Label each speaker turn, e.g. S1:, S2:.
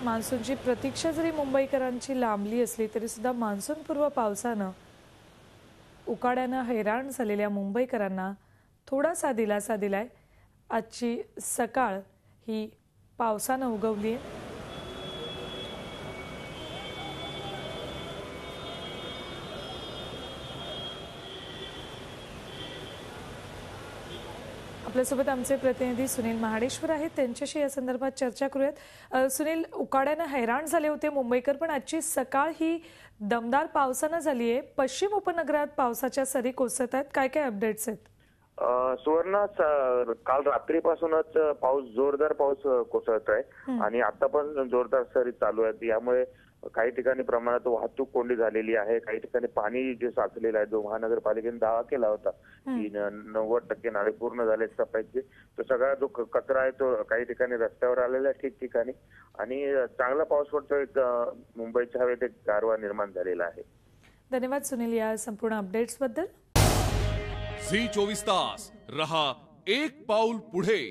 S1: मान्सूनची प्रतीक्षा जरी मुंबईकरांची लांबली असली तरी सुद्धा मान्सूनपूर्व पावसानं उकाड्यानं हैराण झालेल्या मुंबईकरांना थोडासा दिलासा दिलाय। आजची सकाळ ही पावसानं उगवली आहे। आपल्यासोबत आमचे प्रतिनिधी सुनील महाडेश्वर आहेत, त्यांच्याशी या संदर्भात चर्चा करूयात। सुनील, उकाड्यानं हैराण झाले होते मुंबईकर, पण आजची सकाळ ही दमदार पावसानं झाली आहे। पश्चिम उपनगरात पावसाच्या सरी कोसळत आहेत, काय काय अपडेट्स आहेत?
S2: सुवर्णा, काल रात्रीपासूनच जोरदार पाऊस कोसळत आहे आणि आता पण जोरदार सरी चालू आहेत। यामुळे काही ठिकाणी प्रमाणात वाहतूक कोंडी झालेली आहे। काही ठिकाणी पाणी जे साचलेलं आहे, जो महानगरपालिकेने दावा केला होता की 90% नाळे पूर्ण झाले सफाईचे, तो सगळा जो कचरा आहे तो काही ठिकाणी रस्त्यावर आलेला आहे ठिकठिकाणी, आणि चांगला पाऊस पडतोय। मुंबईच्या हवेत एक गारवा निर्माण झालेला आहे।
S1: धन्यवाद सुनील या संपूर्ण अपडेट्स बद्दल।
S3: झी 24 तास रहा एक पाऊल पुढे।